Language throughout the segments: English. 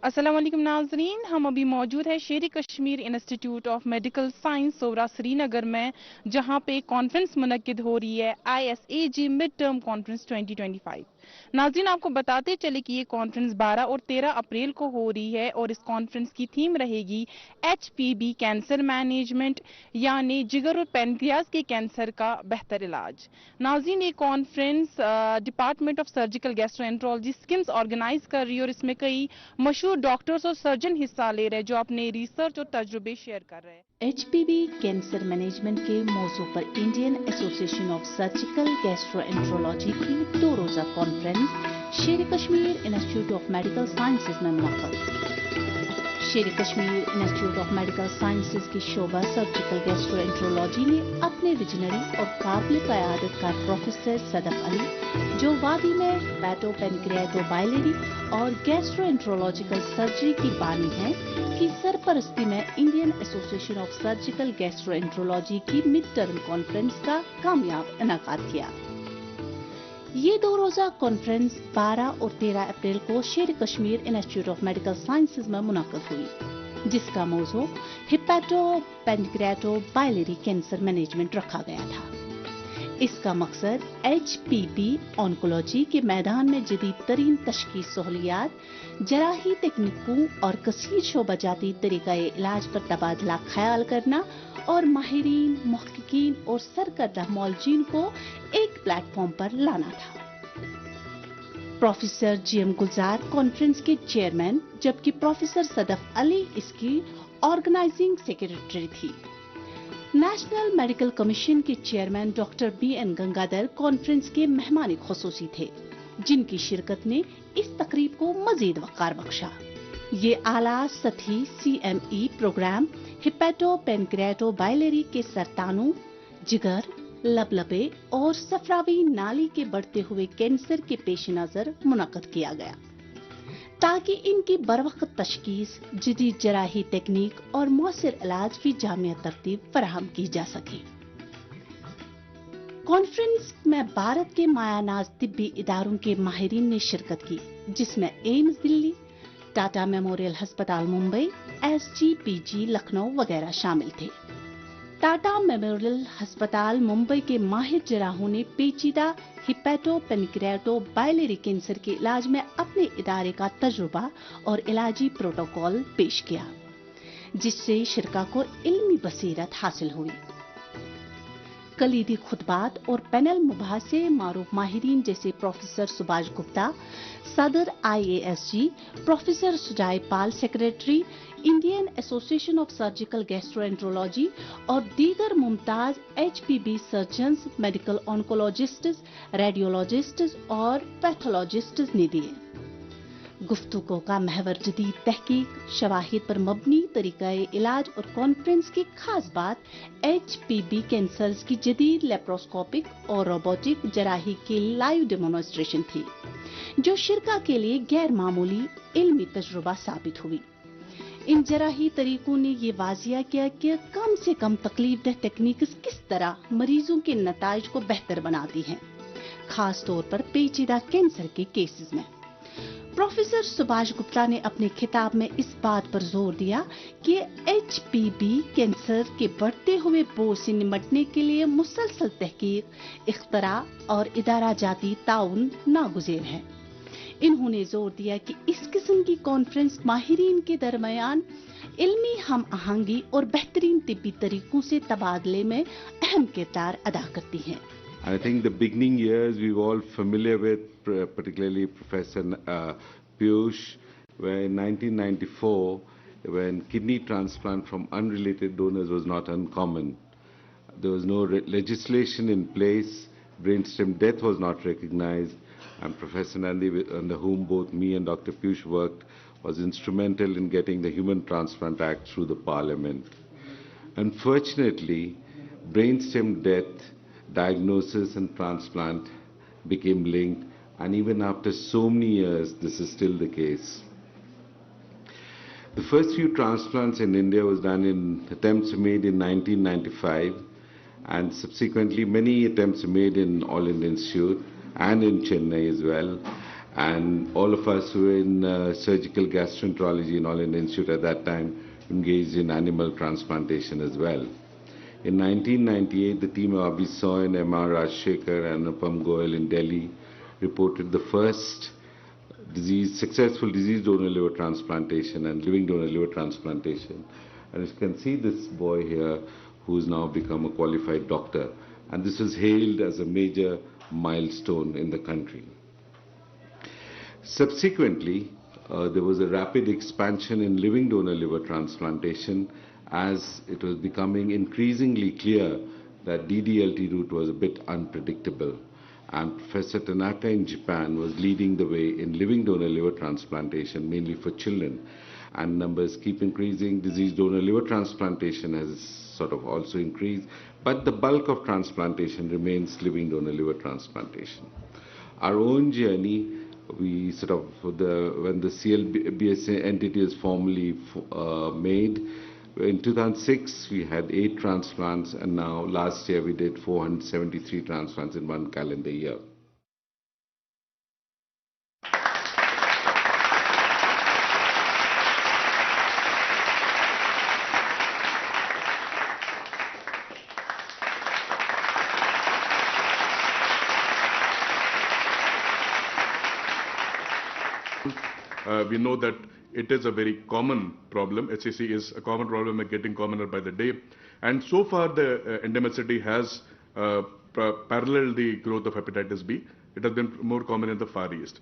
अस्सलाम वालेकुम नाजरीन, हम अभी मौजूद है Sher Kashmir institute of medical science Soura Srinagar में, जहां पे कॉन्फ्रेंस मुनक्किद हो रही है ISAG मिड टर्म कॉन्फ्रेंस 2025। नाजरीन, आपको बताते चले कि ये कॉन्फ्रेंस 12 और 13 अप्रैल को हो रही है और इस कॉन्फ्रेंस की थीम रहेगी HPB कैंसर मैनेजमेंट, यानी जिगर और पेनक्रियाज के कैंसर का बेहतर इलाज। नाजरीन, ये conference department of surgical gastroenterology SKIMS organise कर रही है और इसमें कई मशहूर डॉक्टर्स और सर्जन हिस्सा ले रहे हैं जो अपने रिसर्च और तजुर्बे शेयर कर रहे हैं। HPV कैंसर मैनेजमेंट के मौजू पर Indian association of surgical gastroenterology की 2 रोज़ा कॉन्फ्रेंस शेर Kashmir institute of medical sciences में मुनक़्क़द। शेर Kashmir institute of medical sciences की शोबा सर्जिकल गैस्ट्रोएंटरोलॉजी ने अपने विजनरी और काबिल क़यादत कार प्रोफेसर सदफ अली, जो वादी में पैटो पेनक्रियाटो बायलेरी और गैस्ट्रोएंटरोलॉजिकल सर्जरी की बानी हैं, की सरपरस्ती में Indian association of surgical gastroenterology की मिड टर्म कॉन्फ्रेंस का कामयाब इनेकाद किया। ये 2 रोज़ा कॉन्फ्रेंस 12 और 13 अप्रैल को शेर Kashmir institute of medical sciences में मुनक़्क़द हुई, जिसका मौजू हिपैटो पेनक्रियाटो बायलेरी कैंसर मैनेजमेंट रखा गया था। इसका मकसद HPB ऑन्कोलॉजी के मैदान में जदीद तरीन तशख़ीस सहूलियात, जराही तकनीकों और कसीर शोबाजाती तरीक़ा इलाज पर तबादला ख्याल करना और माहिरीन, मुहक्किकीन और सरकर्दा मौलजीन को एक प्लेटफॉर्म पर लाना था। प्रोफेसर GM गुलजार कॉन्फ्रेंस के चेयरमैन, जबकि प्रोफेसर सदफ अली इसकी ऑर्गेनाइजिंग सेक्रेटरी थी। नेशनल मेडिकल कमीशन के chairman doctor BN Gangadhar conference के मेहमान खुसूसी थे, जिनकी शिरकत ने इस तकरीब को मजीद वक़ार बख्शा। ये आला सतही CME प्रोग्राम हिपैटो पेनक्रियाटो बायलेरी के सरतानों, जिगर, लबलबे और सफरावी नाली के बढ़ते हुए कैंसर के पेश नजर मुनक़्क़द किया गया, ताकि इनकी बरवक़्त तशख़ीस, जदीद जराही तकनीक और मौसर इलाज की जामिया तरतीब फराहम की जा सके। कॉन्फ्रेंस में भारत के मायानाज तिब्बी इदारों के माहिरीन ने शिरकत की, जिसमें एम्स दिल्ली, टाटा मेमोरियल अस्पताल मुंबई, SGPG लखनऊ वगैरह शामिल थे। टाटा मेमोरियल अस्पताल मुंबई के माहिर जराहों ने पेचीदा हिपैटो पेनक्रियाटो बायलेरी कैंसर के इलाज में अपने इदारे का तजुर्बा और इलाजी प्रोटोकॉल पेश किया, जिससे शिरका को इल्मी बसीरत हासिल हुई। कलीदी खुतबात और पैनल मुबाहसे मारूफ माहिरीन जैसे प्रोफेसर सुभाष गुप्ता, सदर IASG, professor Sujoy Pal, secretary Indian association of surgical gastroenterology और दीगर मुमताज HPB सर्जन्स, मेडिकल ऑन्कोलॉजिस्ट्स, रेडियोलॉजिस्ट्स और पैथोलॉजिस्ट्स ने दिए। गुफ्तगू का महवर जदीद तहकीक, शवाहिद पर मबनी तरीका इलाज और कॉन्फ्रेंस की खास बात HPB कैंसर्स की जदीद लेप्रोस्कोपिक और रोबोटिक जराही की लाइव डेमोन्स्ट्रेशन थी, जो शिरका के लिए गैर मामूली इल्मी तजुर्बा साबित हुई। इन जराही तरीकों ने ये वाजिया किया कि कम से कम तकलीफदेह तकनीक किस तरह मरीजों के नताइज को बेहतर बनाती हैं, खास तौर पर पेचीदा कैंसर के केसेस में। प्रोफेसर सुभाष गुप्ता ने अपने खिताब में इस बात पर जोर दिया कि HPB कैंसर के बढ़ते हुए बोझ से निपटने के लिए मुसलसल तहकीक, इख्तरा और इदारा जाती ताउन नागुज़ेर है। इन्होंने जोर दिया कि इस किस्म की कॉन्फ्रेंस माहिरीन के दरमियान इल्मी हम आहंगी और बेहतरीन तिब्बी तरीकों से तबादले में अहम किरदार अदा करती है। I think the beginning years we were all familiar with, particularly Professor Piyush, where in 1994, when kidney transplant from unrelated donors was not uncommon. There was no legislation in place, brainstem death was not recognized, and Professor Nandi, under whom both me and Dr. Piyush worked, was instrumental in getting the Human Transplant Act through the Parliament. Unfortunately, brainstem death diagnosis and transplant became linked, and even after so many years, this is still the case. The first few transplants in India was done in attempts made in 1995, and subsequently many attempts made in All India Institute and in Chennai as well. And all of us who were in surgical gastroenterology in All India Institute at that time engaged in animal transplantation as well. In 1998, the team of Abhi Soy and M.R. Rajshekhar and Anupam Goyal in Delhi reported the first successful disease donor liver transplantation and living donor liver transplantation. And you can see this boy here who's now become a qualified doctor. And this was hailed as a major milestone in the country. Subsequently, there was a rapid expansion in living donor liver transplantation as it was becoming increasingly clear that DDLT route was a bit unpredictable. And Professor Tanaka in Japan was leading the way in living donor liver transplantation, mainly for children. And numbers keep increasing. Disease donor liver transplantation has sort of also increased, but the bulk of transplantation remains living donor liver transplantation. Our own journey, we sort of, when the CLBSA entity was formally made, in 2006 we had 8 transplants, and now last year we did 473 transplants in one calendar year. We know that it is a very common problem. HCC is a common problem and getting commoner by the day. And so far the endemicity has paralleled the growth of hepatitis B. It has been more common in the Far East.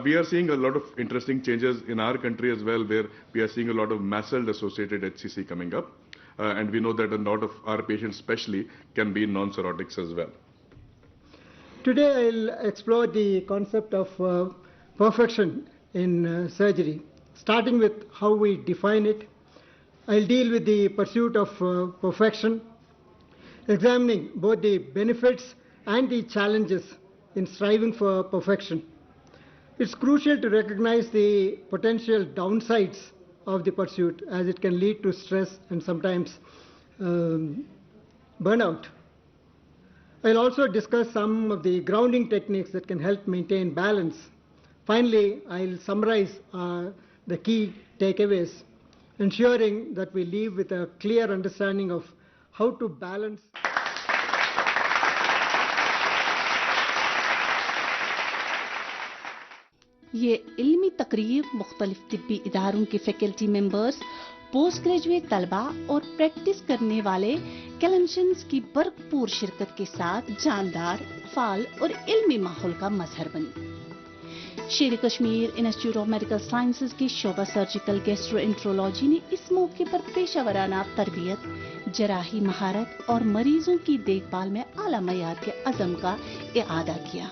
We are seeing a lot of interesting changes in our country as well, where we are seeing a lot of mast-cell-associated HCC coming up. And we know that a lot of our patients especially can be non-cirrhotics as well. Today I'll explore the concept of perfection in surgery, starting with how we define it. I'll deal with the pursuit of perfection, examining both the benefits and the challenges in striving for perfection. It's crucial to recognize the potential downsides of the pursuit, as it can lead to stress and sometimes burnout. I'll also discuss some of the grounding techniques that can help maintain balance. Finally, I'll summarize the key takeaways, ensuring that we leave with a clear understanding of how to balance. ये इल्मी तकरीर मुख्तलिफ तिब्बी इदारों के faculty members, post graduate तलबा और practice करने वाले clinicians की भरपूर शिरकत के साथ जानदार, फाल और इल्मी माहौल का मजहर बनी। शेर Kashmir institute of medical sciences के शोबा सर्जिकल गैस्ट्रोएंट्रोलॉजी ने इस मौके पर पेशावराना तरबियत, जराही महारत और मरीजों की देखभाल में आला मयार के अज़म का इआदा किया।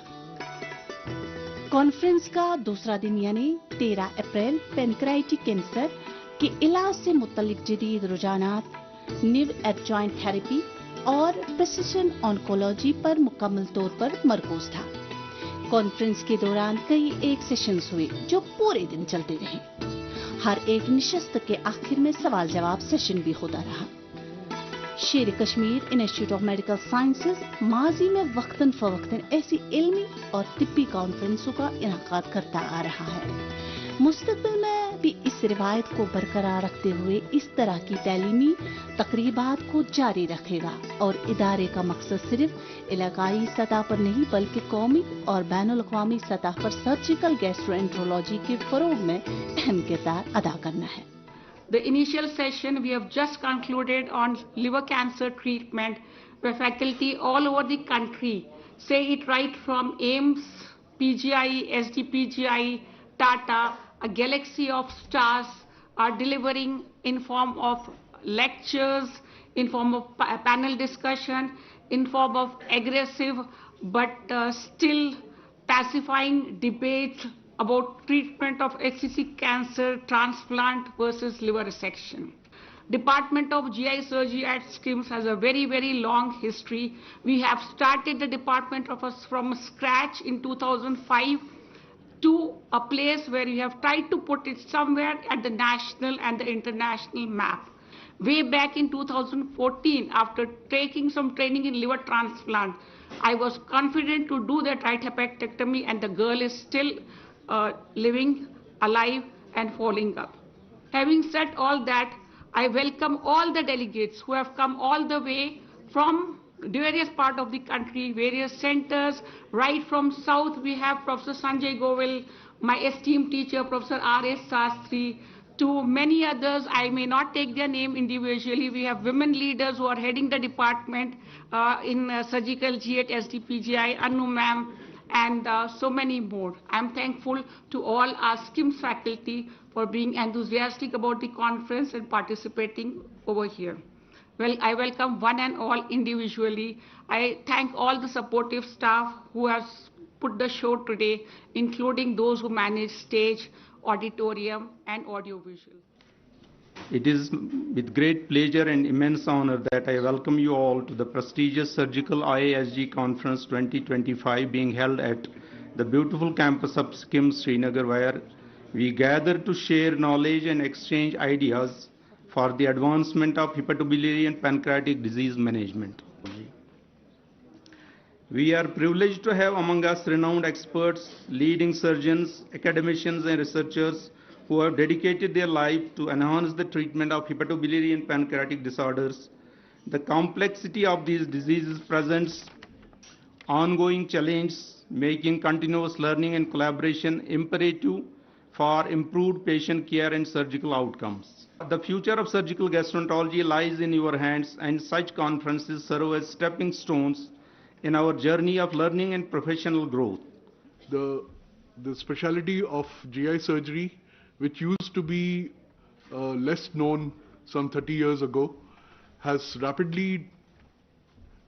कॉन्फ्रेंस का दूसरा दिन यानी 13 अप्रैल पैनक्राइटिक कैंसर के इलाज से मुतल्लिक जदीद रुझानात, निव एडजॉइंट थेरेपी और प्रिसिशन ऑन्कोलॉजी पर मुकम्मल तौर पर मरकूज था। कॉन्फ्रेंस के दौरान कई एक सेशंस हुए जो पूरे दिन चलते रहे। हर एक निशस्त के आखिर में सवाल जवाब सेशन भी होता रहा। शेर Kashmir institute of medical sciences माजी में वक्तन फवक्तन ऐसी इल्मी और तिब्बी कॉन्फ्रेंसों का इनेकाद करता आ रहा है। मुस्तकबिल में भी इस रिवायत को बरकरार रखते हुए इस तरह की तालीमी तकरीबात को जारी रखेगा और इदारे का मकसद सिर्फ इलाकाई सतह पर नहीं बल्कि कौमी और बैनुल-अक़वामी सतह पर सर्जिकल गैस्ट्रोएंट्रोलॉजी के फरोग में अहम किरदार अदा करना है। The initial session we have just concluded on liver cancer treatment, where faculty all over the country, say it right from AIMS, PGI, SDPGI, Tata, a galaxy of stars are delivering in form of lectures, in form of panel discussion, in form of aggressive but still pacifying debate about treatment of HCC cancer, transplant versus liver resection. Department of GI Surgery at SKIMS has a very, very long history. We have started the department of us from scratch in 2005 to a place where we have tried to put it somewhere at the national and the international map. Way back in 2014, after taking some training in liver transplant, I was confident to do that right hepatectomy, and the girl is still living, alive, and falling up. Having said all that, I welcome all the delegates who have come all the way from various parts of the country, various centers. Right from south, we have Professor Sanjay Govil, my esteemed teacher, Professor R.S. Sastry, to many others. I may not take their name individually. We have women leaders who are heading the department in surgical G at SDPGI, Anu ma'am, and so many more. I'm thankful to all our SKIMS faculty for being enthusiastic about the conference and participating over here. Well, I welcome one and all individually. I thank all the supportive staff who has put the show today, including those who manage stage, auditorium, and audiovisual. It is with great pleasure and immense honor that I welcome you all to the prestigious Surgical IASG Conference 2025 being held at the beautiful campus of SKIMS Srinagar, where we gather to share knowledge and exchange ideas for the advancement of hepatobiliary and pancreatic disease management. We are privileged to have among us renowned experts, leading surgeons, academicians, and researchers who have dedicated their life to enhance the treatment of hepatobiliary and pancreatic disorders. The complexity of these diseases presents ongoing challenges, making continuous learning and collaboration imperative for improved patient care and surgical outcomes. The future of surgical gastroenterology lies in your hands, and such conferences serve as stepping stones in our journey of learning and professional growth. The specialty of GI surgery, which used to be less known some 30 years ago, has rapidly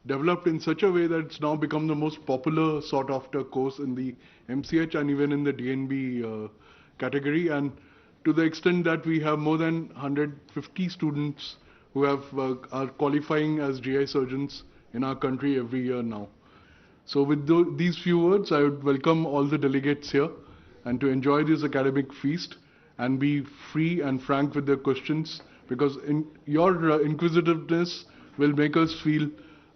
developed in such a way that it's now become the most popular sought after course in the MCH and even in the DNB category, and to the extent that we have more than 150 students who are qualifying as GI surgeons in our country every year now. So with these few words, I would welcome all the delegates here and to enjoy this academic feast and be free and frank with their questions, because your inquisitiveness will make us feel,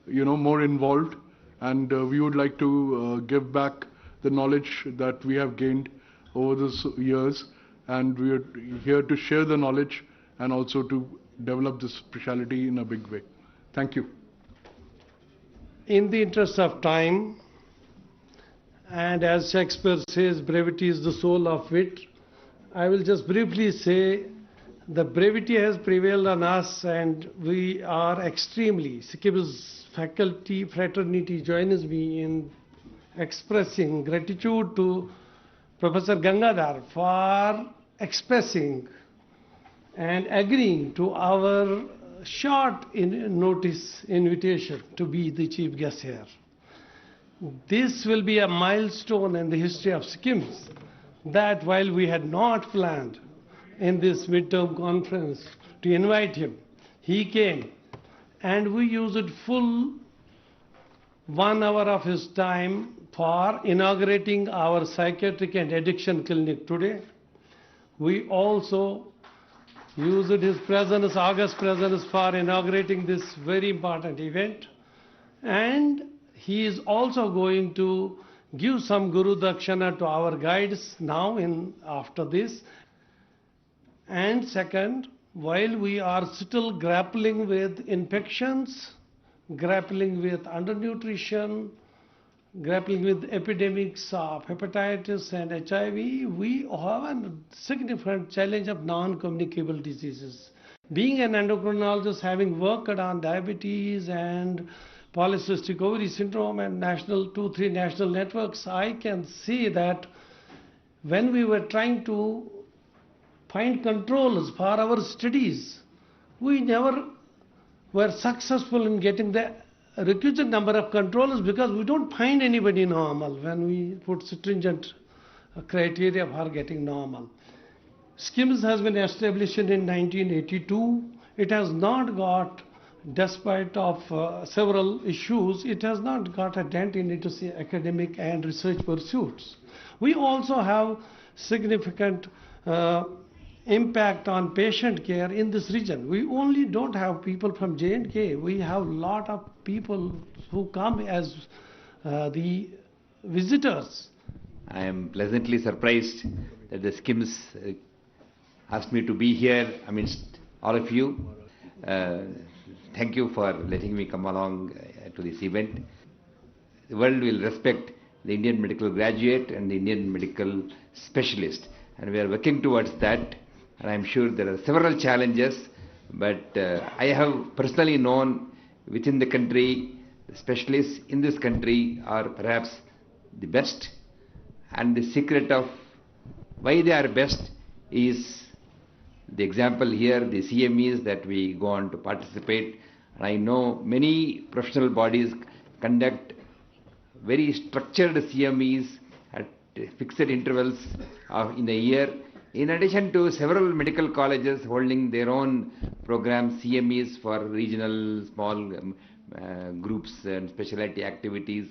more involved, and we would like to give back the knowledge that we have gained over these years, and we are here to share the knowledge and also to develop this specialty in a big way. Thank you. In the interest of time, and as Shakespeare says, brevity is the soul of wit, I will just briefly say the brevity has prevailed on us, and we are extremely, SKIMS faculty fraternity joins me in expressing gratitude to Professor Gangadhar for expressing and agreeing to our short notice invitation to be the chief guest here. This will be a milestone in the history of SKIMS, that while we had not planned in this midterm conference to invite him, he came, and we used full 1 hour of his time for inaugurating our psychiatric and addiction clinic today. We also used his presence, August presence, for inaugurating this very important event. And he is also going to give some Guru Dakshana to our guides now after this. And second, while we are still grappling with infections, grappling with undernutrition, grappling with epidemics of hepatitis and HIV, we have a significant challenge of non-communicable diseases. Being an endocrinologist, having worked on diabetes and polycystic ovary syndrome and 2-3 national networks, I can see that when we were trying to find controls for our studies, we never were successful in getting the requisite number of controllers, because we don't find anybody normal when we put stringent criteria for getting normal. SKIMS has been established in 1982. It has not got, despite of several issues, it has not got a dent in its academic and research pursuits. We also have significant impact on patient care in this region. We only don't have people from J&K. We have a lot of people who come as the visitors, I am pleasantly surprised that the SKIMS asked me to be here amidst all of you. Uh, Thank you for letting me come along to this event. The world will respect the Indian medical graduate and the Indian medical specialist, and we are working towards that. And I am sure there are several challenges, but I have personally known within the country, the specialists in this country are perhaps the best, and the secret of why they are best is the example here, the CMEs that we go on to participate. And I know many professional bodies conduct very structured CMEs at fixed intervals in a year, in addition to several medical colleges holding their own programs, CMEs for regional small groups and specialty activities,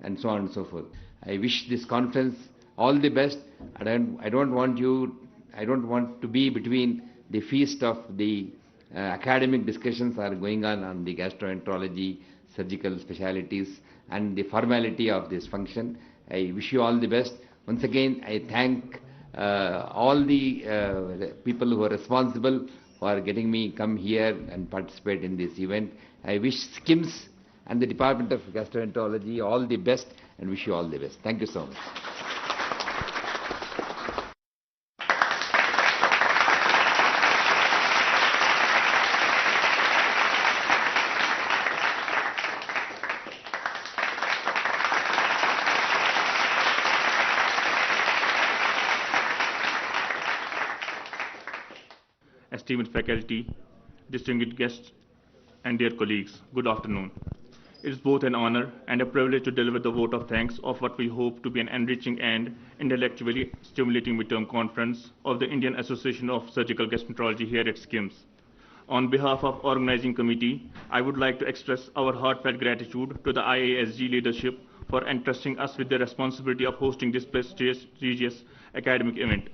and so on and so forth. I wish this conference all the best. I don't want to be between the feast of the academic discussions are going on the gastroenterology, surgical specialties, and the formality of this function. I wish you all the best. Once again, I thank all the people who are responsible for getting me come here and participate in this event. I wish SKIMS and the Department of Gastroenterology all the best, and wish you all the best. Thank you so much. Esteemed faculty, distinguished guests, and dear colleagues, good afternoon. It is both an honor and a privilege to deliver the vote of thanks of what we hope to be an enriching and intellectually stimulating midterm conference of the Indian Association of Surgical Gastroenterology here at SKIMS. On behalf of organizing committee, I would like to express our heartfelt gratitude to the IASG leadership for entrusting us with the responsibility of hosting this prestigious academic event.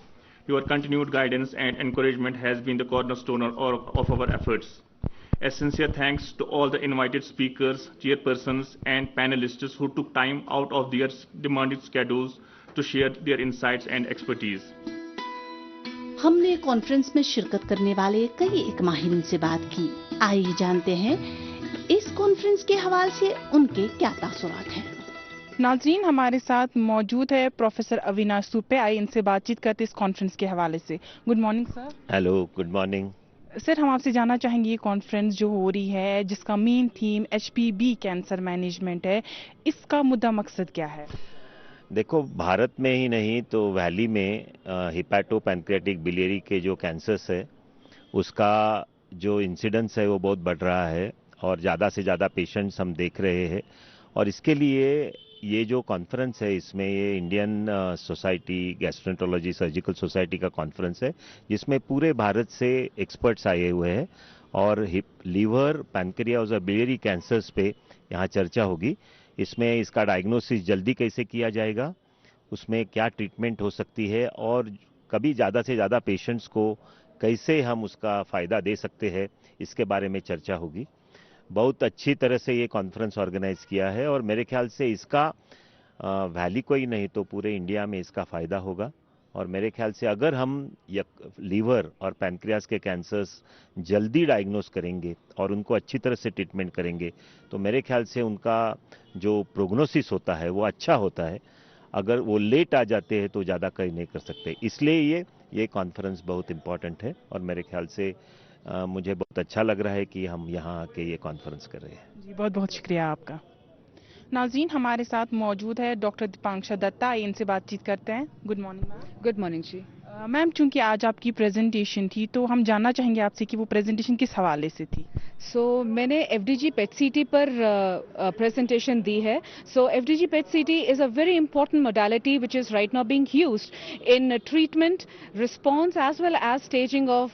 Your continued guidance and encouragement has been the cornerstone of our efforts. A sincere thanks to all the invited speakers, chairpersons, and panelists who took time out of their demanding schedules to share their insights and expertise. हमने conference में शिरकत करने वाले कई एक माहिरीन से बात की। आइए जानते हैं इस कॉन्फ्रेंस के हवाले से उनके क्या तासुरात हैं। नाज़रीन, हमारे साथ मौजूद है प्रोफेसर अविनाश सुप्पे। आइए इनसे बातचीत करते इस कॉन्फ्रेंस के हवाले से। Good morning sir. Hello, good morning sir. हम आपसे जानना चाहेंगे ये कॉन्फ्रेंस जो हो रही है जिसका main theme HPV cancer management है, इसका मुद्दा मकसद क्या है? देखो, भारत में ही नहीं तो वैली में हिपैटो पैनक्रियाटिक बिलियरी के जो कैंसर्स है उसका जो इंसिडेंस है वो बहुत बढ़ रहा है और ज़्यादा से ज़्यादा पेशेंट्स हम देख रहे हैं। और इसके लिए ये जो कॉन्फ्रेंस है इसमें ये Indian society gastroenterology surgical society का कॉन्फ्रेंस है जिसमें पूरे भारत से एक्सपर्ट्स आए हुए हैं और लीवर, पैनक्रियाज और बिलियरी कैंसर्स पे यहाँ चर्चा होगी। इसमें इसका डायग्नोसिस जल्दी कैसे किया जाएगा, उसमें क्या ट्रीटमेंट हो सकती है और कभी ज़्यादा से ज़्यादा पेशेंट्स को कैसे हम उसका फ़ायदा दे सकते हैं, इसके बारे में चर्चा होगी। बहुत अच्छी तरह से ये कॉन्फ्रेंस ऑर्गेनाइज किया है और मेरे ख्याल से इसका वैली को ही नहीं तो पूरे इंडिया में इसका फ़ायदा होगा। और मेरे ख्याल से अगर हम लीवर और पैनक्रियाज के कैंसर्स जल्दी डायग्नोस करेंगे और उनको अच्छी तरह से ट्रीटमेंट करेंगे तो मेरे ख्याल से उनका जो प्रोग्नोसिस होता है वो अच्छा होता है। अगर वो लेट आ जाते हैं तो ज़्यादा कहीं नहीं कर सकते। इसलिए ये कॉन्फ्रेंस बहुत इम्पॉर्टेंट है और मेरे ख्याल से मुझे बहुत अच्छा लग रहा है कि हम यहाँ आके ये कॉन्फ्रेंस कर रहे हैं। जी, बहुत बहुत शुक्रिया आपका। नाज़रीन, हमारे साथ मौजूद है डॉक्टर दीपांक्षा दत्ता। इनसे बातचीत करते हैं। Good morning ma'am. Good morning ji. Ma'am, चूंकि आज आपकी प्रेजेंटेशन थी तो हम जानना चाहेंगे आपसे कि वो प्रेजेंटेशन किस हवाले से थी। मैंने FDG PET-CT पर प्रेजेंटेशन दी है। FDG PET-CT is a very important modality which is right now being used in treatment, response as well as staging of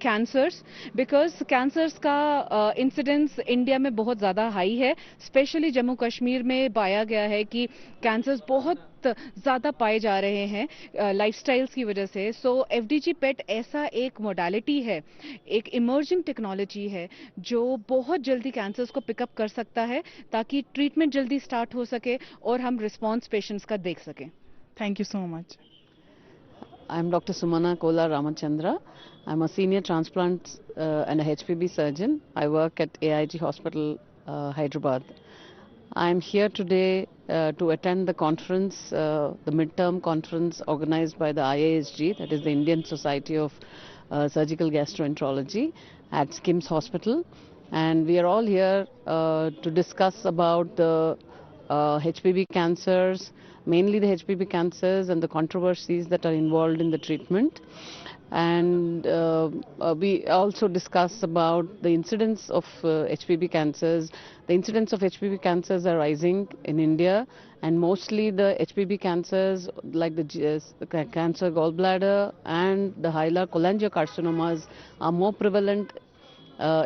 cancers because cancers का incidence इंडिया में बहुत ज़्यादा हाई है। स्पेशली जम्मू कश्मीर में पाया गया है कि कैंसर्स बहुत ज़्यादा पाए जा रहे हैं लाइफस्टाइल्स की वजह से। FDG PET ऐसा एक मोडालिटी है, एक इमर्जिंग टेक्नोलॉजी है जो बहुत जल्दी कैंसर्स को पिकअप कर सकता है ताकि ट्रीटमेंट जल्दी स्टार्ट हो सके और हम रिस्पॉन्स पेशेंट्स का देख सकें। Thank you so much. I'm Dr. Sumana Kola Ramachandra. I'm a senior transplant and a HPB surgeon. I work at AIG Hospital, Hyderabad. I'm here today to attend the conference, the midterm conference organized by the IASG, that is the Indian Society of Surgical Gastroenterology at SKIMS Hospital. And we are all here to discuss about the HPV cancers, mainly the HPV cancers and the controversies that are involved in the treatment. And we also discuss about the incidence of HPV cancers. The incidence of HPV cancers are rising in India, and mostly the HPV cancers like the cancer gallbladder and the hilar cholangiocarcinomas are more prevalent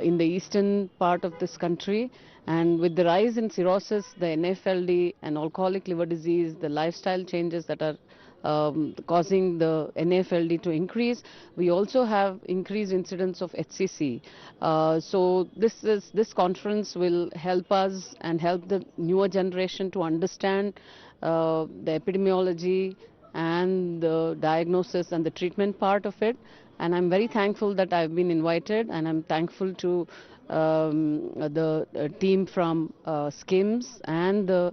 in the eastern part of this country. And with the rise in cirrhosis, the NAFLD and alcoholic liver disease, the lifestyle changes that are causing the NAFLD to increase, we also have increased incidence of HCC. So this conference will help us and help the newer generation to understand the epidemiology and the diagnosis and the treatment part of it. And I'm very thankful that I've been invited, and I'm thankful to the team from SKIMS and the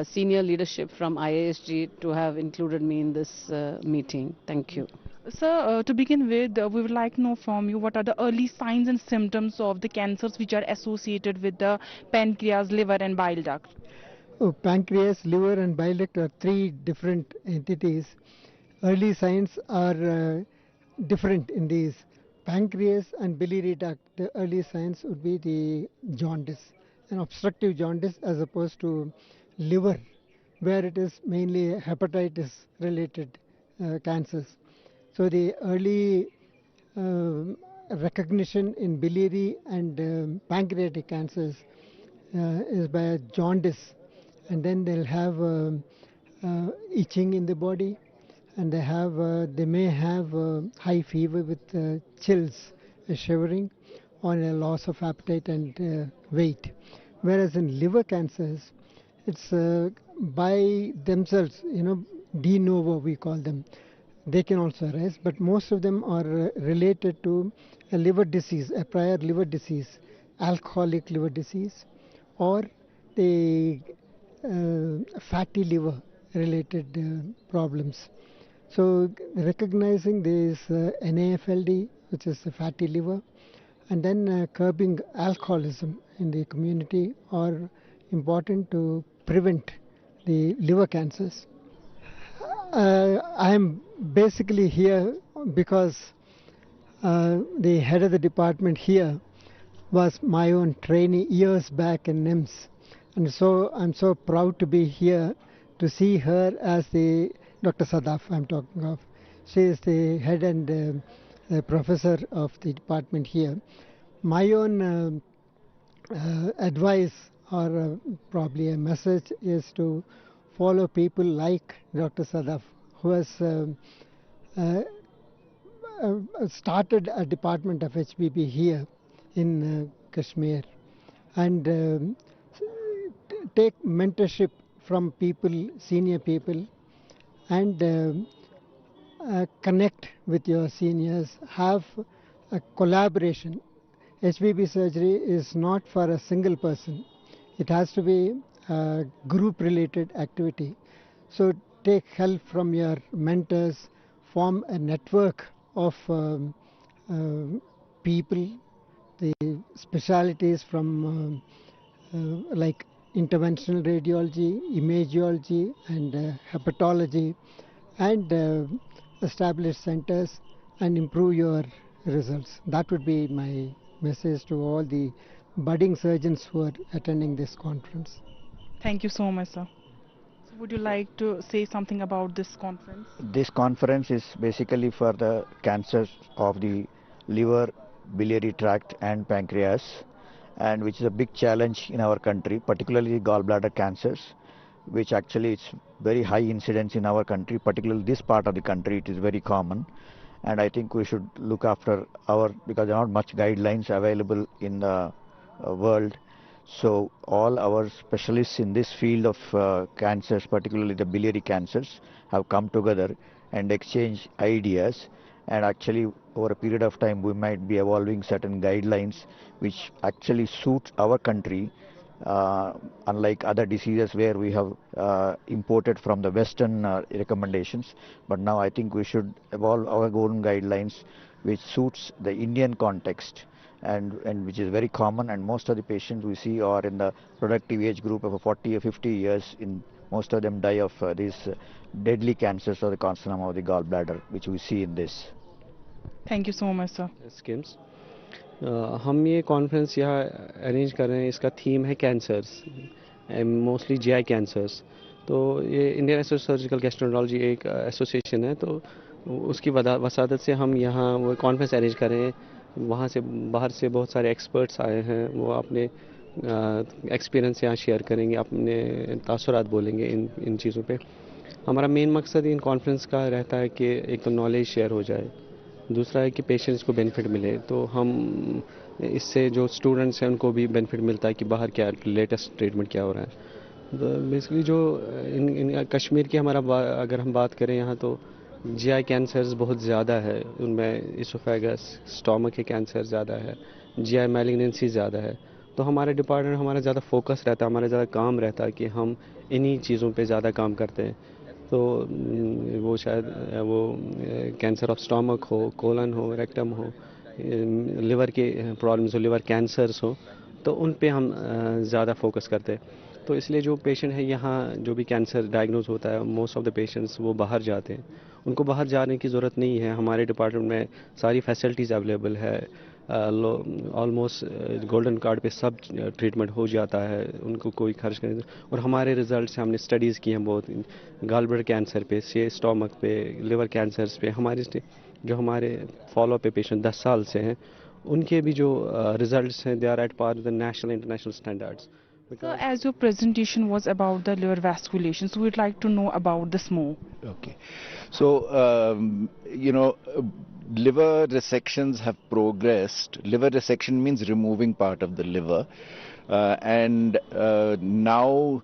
senior leadership from IASG to have included me in this meeting. Thank you. Sir, to begin with, we would like to know from you what are the early signs and symptoms of the cancers which are associated with the pancreas, liver and bile duct. Oh, pancreas, liver and bile duct are three different entities. Early signs are different in these. Pancreas and biliary duct, the early signs would be the jaundice, an obstructive jaundice, as opposed to liver, where it is mainly hepatitis related cancers. So the early recognition in biliary and pancreatic cancers is by jaundice, and then they'll have itching in the body, and they may have high fever with chills, shivering, or a loss of appetite and weight. Whereas in liver cancers, it's by themselves, de novo we call them. They can also arise, but most of them are related to a liver disease, a prior liver disease, alcoholic liver disease, or the fatty liver related problems. So recognizing this NAFLD, which is the fatty liver, and then curbing alcoholism in the community are important to prevent the liver cancers. I am basically here because the head of the department here was my own trainee years back in NIMS, and so I'm so proud to be here to see her as the Dr. Sadaf I'm talking of. She is the head and professor of the department here. My own advice, or probably a message, is to follow people like Dr. Sadaf, who has started a department of HPB here in Kashmir, and take mentorship from people, senior people, and connect with your seniors, have a collaboration. HPB surgery is not for a single person. It has to be a group related activity. So take help from your mentors, form a network of people, the specialities from like interventional radiology, imagiology, and hepatology, and establish centers and improve your results. That would be my message to all the budding surgeons who are attending this conference. Thank you so much, sir. So would you like to say something about this conference? This conference is basically for the cancers of the liver, biliary tract and pancreas, and which is a big challenge in our country, particularly gallbladder cancers, which actually it's very high incidence in our country, particularly this part of the country. It is very common, and I think we should look after because there are not much guidelines available in the world. So all our specialists in this field of cancers, particularly the biliary cancers, have come together and exchange ideas, and actually over a period of time we might be evolving certain guidelines which actually suit our country, unlike other diseases where we have imported from the Western recommendations. But now I think we should evolve our own guidelines which suits the Indian context, and which is very common, and most of the patients we see are in the productive age group of 40 or 50 years. In most of them die of these deadly cancers of the carcinoma of the gallbladder, which we see in this. Thank you so much, sir. Schemes हम ये conference यहाँ arrange कर रहे हैं, इसका theme है cancers, mostly GI cancers. तो ये Indian association of surgical gastroenterology एक एसोसिएशन है, तो उसकी वसादत से हम यहाँ वो कॉन्फ्रेंस अरेंज कर रहे हैं। वहाँ से बाहर से बहुत सारे एक्सपर्ट्स आए हैं, वो अपने एक्सपीरियंस यहाँ शेयर करेंगे, अपने तासुरात बोलेंगे इन चीज़ों पे। हमारा मेन मकसद इन कॉन्फ्रेंस का रहता है कि एक तो नॉलेज शेयर हो जाए, दूसरा है कि पेशेंट्स को बेनिफिट मिले। तो हम इससे जो स्टूडेंट्स हैं उनको भी बेनिफिट मिलता है कि बाहर क्या लेटेस्ट ट्रीटमेंट क्या हो रहा है। तो बेसिकली जो इन कश्मीर की अगर हम बात करें यहाँ, तो जीआई कैंसर्स बहुत ज़्यादा है, उनमें इसोफेगस स्टोमक के कैंसर ज़्यादा है, जीआई मैलिग्नेंसी ज़्यादा है। तो हमारे डिपार्टमेंट हमारा ज़्यादा फोकस रहता है, हमारा ज़्यादा काम रहता है कि हम इन्हीं चीज़ों पे ज़्यादा काम करते हैं। तो वो शायद वो कैंसर ऑफ स्टोमक हो, कोलन हो, रेक्टम हो, लिवर के प्रॉब्लम्स हो, लिवर कैंसर्स हो, तो उन पे हम ज़्यादा फोकस करते हैं। तो इसलिए जो पेशेंट है यहाँ, जो भी कैंसर डायग्नोज होता है, मोस्ट ऑफ द पेशेंट्स वो बाहर जाते हैं। उनको बाहर जाने की ज़रूरत नहीं है, हमारे डिपार्टमेंट में सारी फैसिलिटीज़ अवेलेबल है। ऑलमोस्ट गोल्डन कार्ड पे सब ट्रीटमेंट हो जाता है, उनको कोई खर्च नहीं। और हमारे रिजल्ट से हमने स्टडीज़ की हैं बहुत, गॉलब्लैडर कैंसर पे, स्टोमक पे, लिवर कैंसर्स पे। जो हमारे फॉलो पे पेशेंट 10 साल से हैं, उनके भी जो रिजल्ट्स हैं, they are at par with the national international standards. So, as your presentation was about the liver vasculation, so we'd like to know about this more. Okay. So, liver resections have progressed. Liver resection means removing part of the liver. And now,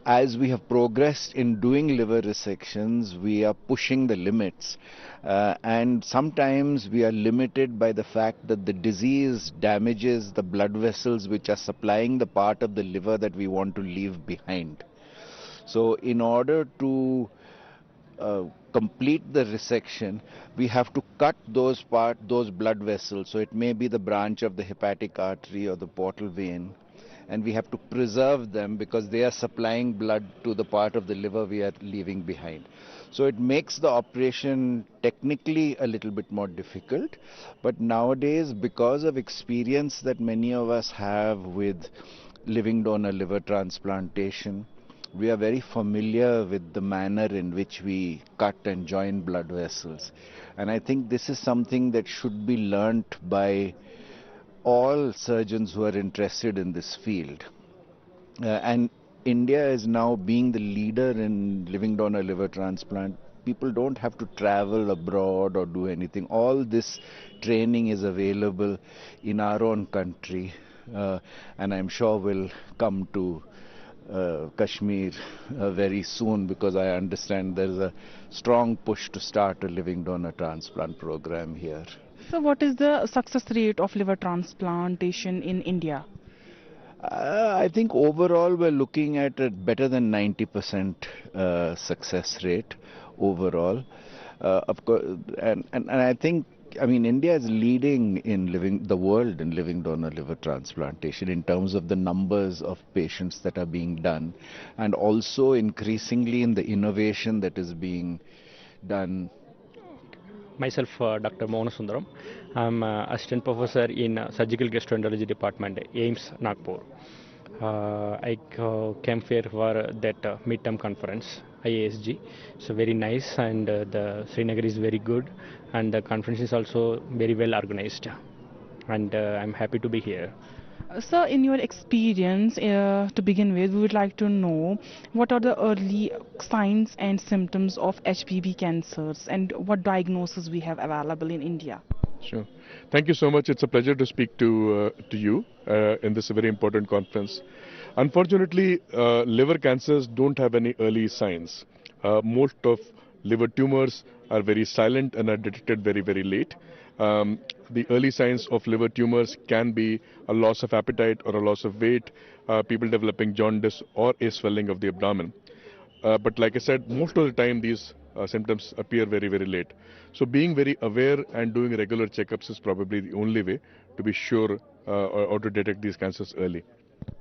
as we have progressed in doing liver resections, we are pushing the limits. And sometimes we are limited by the fact that the disease damages the blood vessels which are supplying the part of the liver that we want to leave behind. So in order to complete the resection, we have to cut those blood vessels. So it may be the branch of the hepatic artery or the portal vein, and we have to preserve them because they are supplying blood to the part of the liver we are leaving behind. So it makes the operation technically a little bit more difficult, but nowadays, because of experience that many of us have with living donor liver transplantation, we are very familiar with the manner in which we cut and join blood vessels. And I think this is something that should be learnt by all surgeons who are interested in this field. And India is now being the leader in living donor liver transplant. People don't have to travel abroad or do anything. All this training is available in our own country, and I'm sure will come to Kashmir very soon, because I understand there's a strong push to start a living donor transplant program here. So what is the success rate of liver transplantation in India? I think overall we're looking at a better than 90% success rate overall. Of course, and I think, I mean, India is leading in the world in living donor liver transplantation in terms of the numbers of patients that are being done, and also increasingly in the innovation that is being done. Myself, Dr. Mohan Sundaram. I'm assistant professor in surgical gastroenterology department, AIMS, Nagpur. I came here for that midterm conference, IASG. So very nice, and the Srinagar is very good, and the conference is also very well organized. And I'm happy to be here. Sir, in your experience, to begin with, we would like to know what are the early signs and symptoms of HPV cancers and what diagnosis we have available in India. Sure. Thank you so much. It's a pleasure to speak to you in this very important conference. Unfortunately, liver cancers don't have any early signs. Most of liver tumors are very silent and are detected very, very late. The early signs of liver tumors can be a loss of appetite or a loss of weight, people developing jaundice or a swelling of the abdomen. But like I said, most of the time these symptoms appear very, very late. So being very aware and doing regular checkups is probably the only way to be sure or to detect these cancers early.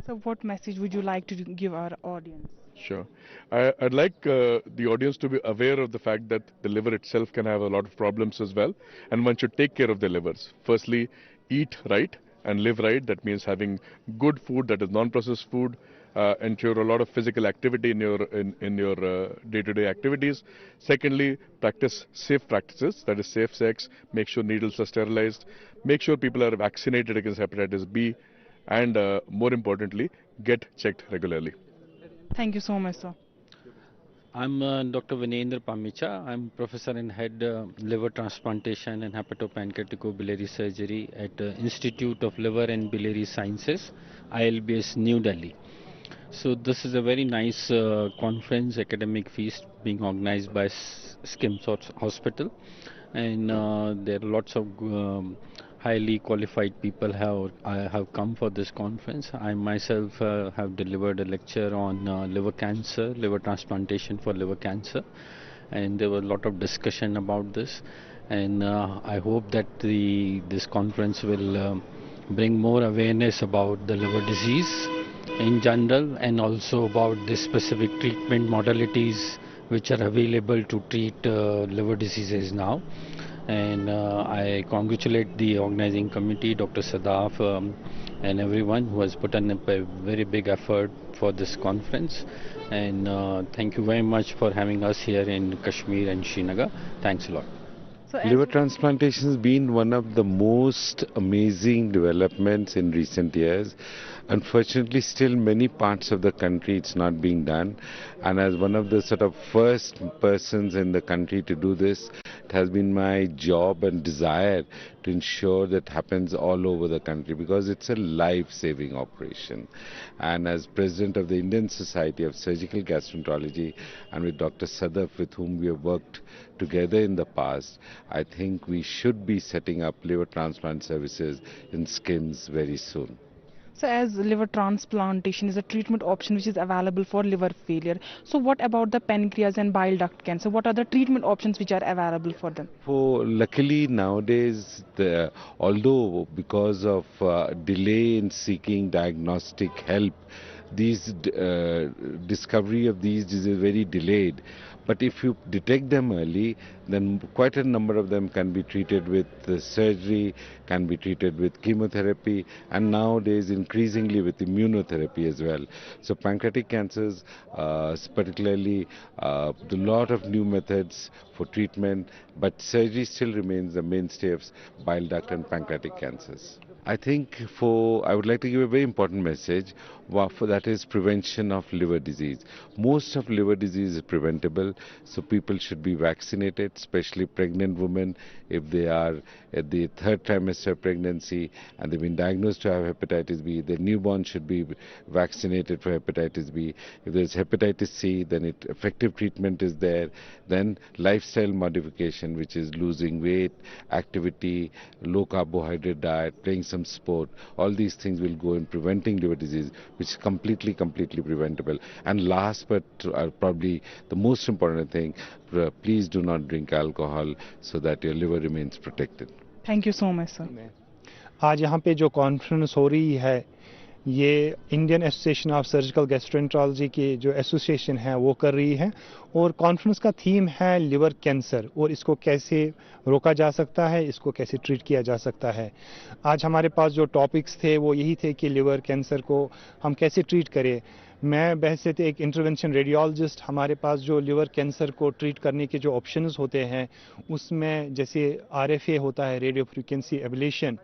So what message would you like to give our audience? Sure. I'd like the audience to be aware of the fact that the liver itself can have a lot of problems as well, and one should take care of their livers. Firstly, eat right and live right. That means having good food that is non-processed food. Ensure a lot of physical activity in your day-to-day activities. Secondly, practice safe practices, that is safe sex. Make sure needles are sterilized. Make sure people are vaccinated against hepatitis B, and more importantly, get checked regularly. Thank you so much, sir. I'm Dr. Vinendra Pamicha. I'm professor and head liver transplantation and hepatopancreaticobiliary surgery at Institute of Liver and Biliary Sciences, ILBS, New Delhi. So this is a very nice conference, academic feast being organized by SKIMS Hospital, and there are lots of highly qualified people have come for this conference. I myself have delivered a lecture on liver cancer, liver transplantation for liver cancer, and there was a lot of discussion about this. And I hope that this conference will bring more awareness about the liver disease in general, and also about the specific treatment modalities which are available to treat liver diseases now. And I congratulate the organizing committee, Dr. Sadaf, and everyone who has put in a very big effort for this conference. And thank you very much for having us here in Kashmir and Srinagar. Thanks a lot. Liver transplantation has been one of the most amazing developments in recent years. Unfortunately, still many parts of the country it's not being done. And as one of the sort of first persons in the country to do this, it has been my job and desire to ensure that happens all over the country, because it's a life-saving operation. And as president of the Indian Society of Surgical Gastroenterology, and with Dr. Sadaf, with whom we have worked together in the past, I think we should be setting up liver transplant services in SKIMS very soon. So as liver transplantation is a treatment option which is available for liver failure, so what about the pancreas and bile duct cancer? What are the treatment options which are available for them? Luckily nowadays, although because of delay in seeking diagnostic help, discovery of these diseases is very delayed. But if you detect them early, then quite a number of them can be treated with surgery, can be treated with chemotherapy, and nowadays increasingly with immunotherapy as well. So pancreatic cancers, particularly, a lot of new methods for treatment, but surgery still remains the mainstay of bile duct and pancreatic cancers. I think I would like to give a very important message, that is prevention of liver disease. Most of liver disease is preventable, so people should be vaccinated, especially pregnant women. If they are at the third trimester of pregnancy and they've been diagnosed to have hepatitis B, their newborn should be vaccinated for hepatitis B. If there's hepatitis C, then effective treatment is there. Then lifestyle modification, which is losing weight, activity, low carbohydrate diet, playing some sport, all these things will go in preventing liver disease, which is completely preventable. And last but probably the most important thing, please do not drink alcohol so that your liver remains protected. Thank you so much, sir. आज यहाँ पे जो conference हो रही है, ये Indian association of surgical gastroenterology की जो एसोसिएशन है वो कर रही है, और कॉन्फ्रेंस का थीम है लिवर कैंसर, और इसको कैसे रोका जा सकता है, इसको कैसे ट्रीट किया जा सकता है। आज हमारे पास जो टॉपिक्स थे वो यही थे कि लिवर कैंसर को हम कैसे ट्रीट करें। मैं बहैसियत एक इंटरवेंशन रेडियोलॉजिस्ट, हमारे पास जो लिवर कैंसर को ट्रीट करने के जो ऑप्शंस होते हैं उसमें जैसे RFA होता है, रेडियो फ्रीक्वेंसी एब्लेशन,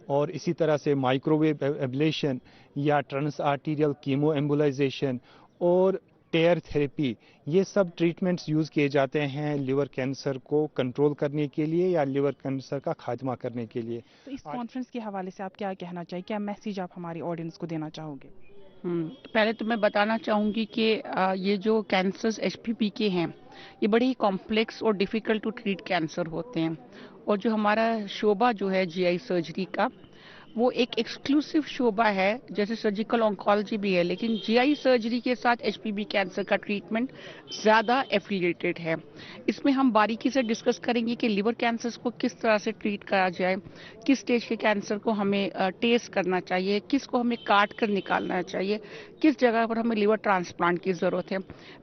और इसी तरह से माइक्रोवेव एब्लेशन या ट्रांस आर्टीरियल कीमो एम्बुलाइजेशन, और टेयर थेरेपी, ये सब ट्रीटमेंट्स यूज़ किए जाते हैं लिवर कैंसर को कंट्रोल करने के लिए या लिवर कैंसर का खात्मा करने के लिए। तो इस कॉन्फ्रेंस के हवाले से आप क्या कहना चाहिए, क्या मैसेज आप हमारी ऑडियंस को देना चाहोगे? पहले तो मैं बताना चाहूँगी कि ये जो कैंसर्स एचपीवी के हैं, ये बड़े ही कॉम्प्लेक्स और डिफ़िकल्ट टू ट्रीट कैंसर होते हैं। और जो हमारा शोबा जो है जीआई सर्जरी का, वो एक एक्सक्लूसिव शोबा है, जैसे सर्जिकल ऑन्कोलॉजी भी है, लेकिन जीआई सर्जरी के साथ एचपीवी कैंसर का ट्रीटमेंट ज़्यादा एफिलिएटेड है। इसमें हम बारीकी से डिस्कस करेंगे कि लिवर कैंसर्स को किस तरह से ट्रीट करा जाए, किस स्टेज के कैंसर को हमें टेस्ट करना चाहिए, किस को हमें काट कर निकालना चाहिए, किस जगह पर हमें लिवर ट्रांसप्लांट की ज़रूरत है।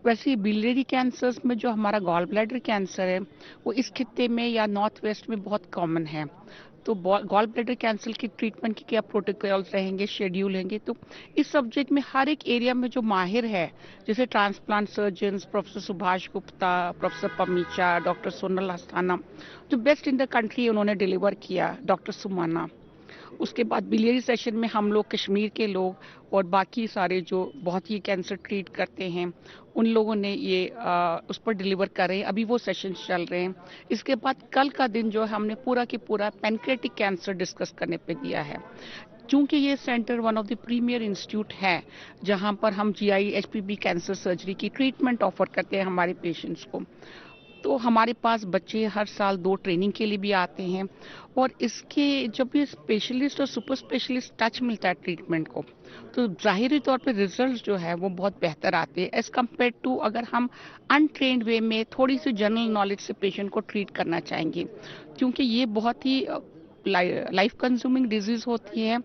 वैसे ही बिलियरी कैंसर्स में जो हमारा गॉल ब्लैडर कैंसर है, वो इस खित्ते में या नॉर्थ वेस्ट में बहुत कॉमन है। तो गॉल ब्लैडर कैंसर की ट्रीटमेंट के क्या प्रोटोकॉल्स रहेंगे, शेड्यूल रहेंगे, तो इस सब्जेक्ट में हर एक एरिया में जो माहिर है, जैसे transplant surgeons professor Subhash Gupta, professor Pamicha, doctor Sonal Asthana, जो बेस्ट इन द कंट्री उन्होंने डिलीवर किया, डॉक्टर सुमाना। उसके बाद बिलियरी सेशन में हम लोग कश्मीर के लोग और बाकी सारे जो बहुत ही कैंसर ट्रीट करते हैं, उन लोगों ने ये उस पर डिलीवर कर रहे हैं। अभी वो सेशंस चल रहे हैं। इसके बाद कल का दिन जो हमने पूरा की पूरा पैनक्रियाटिक कैंसर डिस्कस करने पे दिया है। चूंकि ये centre one of the premier institute है, जहां पर हम जीआई एचपीवी कैंसर सर्जरी की ट्रीटमेंट ऑफर करते हैं हमारे पेशेंट्स को, तो हमारे पास बच्चे हर साल 2 ट्रेनिंग के लिए भी आते हैं। और इसके जब ये स्पेशलिस्ट और सुपर स्पेशलिस्ट टच मिलता है ट्रीटमेंट को, तो ज़ाहिरी तौर पे रिजल्ट्स जो है वो बहुत बेहतर आते हैं एज़ कम्पेयर टू अगर हम अनट्रेन्ड वे में थोड़ी सी जनरल नॉलेज से पेशेंट को ट्रीट करना चाहेंगे, क्योंकि ये बहुत ही लाइफ कंज्यूमिंग डिजीज होती है।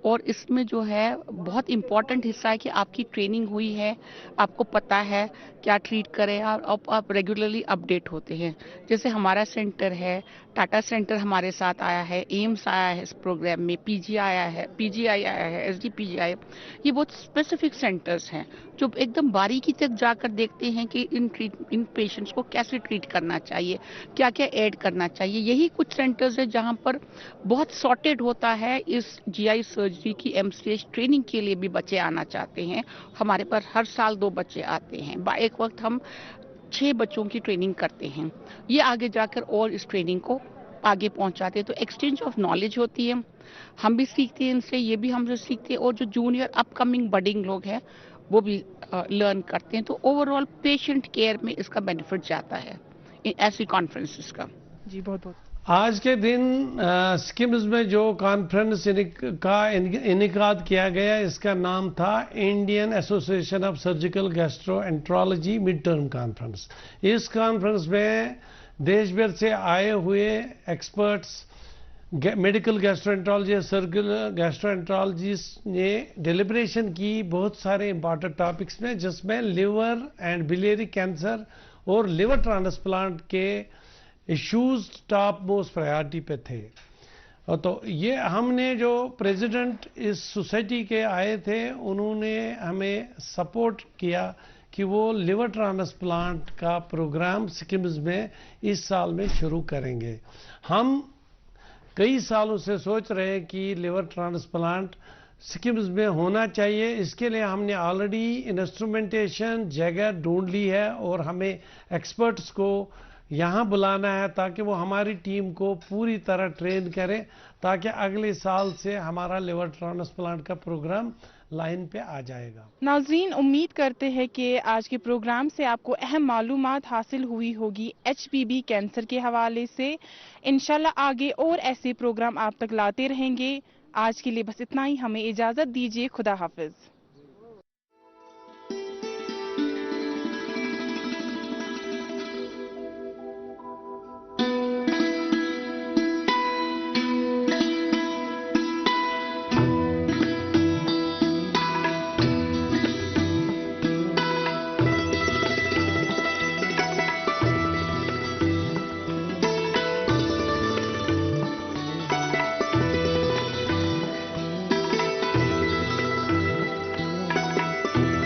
और इसमें जो है बहुत इम्पॉर्टेंट हिस्सा है कि आपकी ट्रेनिंग हुई है, आपको पता है क्या ट्रीट करें, और आप रेगुलरली अपडेट होते हैं। जैसे हमारा सेंटर है, टाटा सेंटर हमारे साथ आया है, एम्स आया है इस प्रोग्राम में, पीजीआई आया है, एसडीपीजीआई। ये बहुत स्पेसिफिक सेंटर्स हैं जो एकदम बारीकी तक जाकर देखते हैं कि इन पेशेंट्स को कैसे ट्रीट करना चाहिए, क्या क्या ऐड करना चाहिए। यही कुछ सेंटर्स है जहां पर बहुत सॉर्टेड होता है। इस जीआई सर्जरी की एमसीएच ट्रेनिंग के लिए भी बच्चे आना चाहते हैं। हमारे पास हर साल 2 बच्चे आते हैं। एक वक्त हम 6 बच्चों की ट्रेनिंग करते हैं। ये आगे जाकर और इस ट्रेनिंग को आगे पहुंचाते हैं, तो एक्सचेंज ऑफ नॉलेज होती है। हम भी सीखते हैं इनसे, ये भी हमसे सीखते हैं, और जो जूनियर अपकमिंग बडिंग लोग हैं वो भी लर्न करते हैं। तो ओवरऑल पेशेंट केयर में इसका बेनिफिट जाता है ऐसी कॉन्फ्रेंसेस का। जी बहुत बहुत। आज के दिन स्किम्स में जो कॉन्फ्रेंस का इनेकाद किया गया, इसका नाम था Indian association of surgical gastroenterology mid term conference. इस कॉन्फ्रेंस में देश भर से आए हुए experts, medical gastroenterology, surgical gastroenterologist ने डिलिब्रेशन की बहुत सारे इंपॉर्टेंट टॉपिक्स में, जिसमें लिवर एंड बिलियरी कैंसर और लिवर ट्रांसप्लांट के इश्यूज टॉप मोस्ट प्रायोरिटी पे थे। और तो ये हमने जो प्रेसिडेंट इस सोसाइटी के आए थे, उन्होंने हमें सपोर्ट किया कि वो लिवर ट्रांसप्लांट का प्रोग्राम सिक्किम्स में इस साल में शुरू करेंगे। हम कई सालों से सोच रहे हैं कि लिवर ट्रांसप्लांट सिक्किम्स में होना चाहिए। इसके लिए हमने ऑलरेडी इंस्ट्रूमेंटेशन जगह ढूंढ ली है और हमें एक्सपर्ट्स को यहाँ बुलाना है ताकि वो हमारी टीम को पूरी तरह ट्रेन करें, ताकि अगले साल से हमारा लिवर ट्रांसप्लांट का प्रोग्राम लाइन पे आ जाएगा। नाज़रीन, उम्मीद करते हैं कि आज के प्रोग्राम से आपको अहम मालूमात हासिल हुई होगी एचपीवी कैंसर के हवाले से। इंशाल्लाह आगे और ऐसे प्रोग्राम आप तक लाते रहेंगे। आज के लिए बस इतना ही, हमें इजाज़त दीजिए। खुदा हाफिज।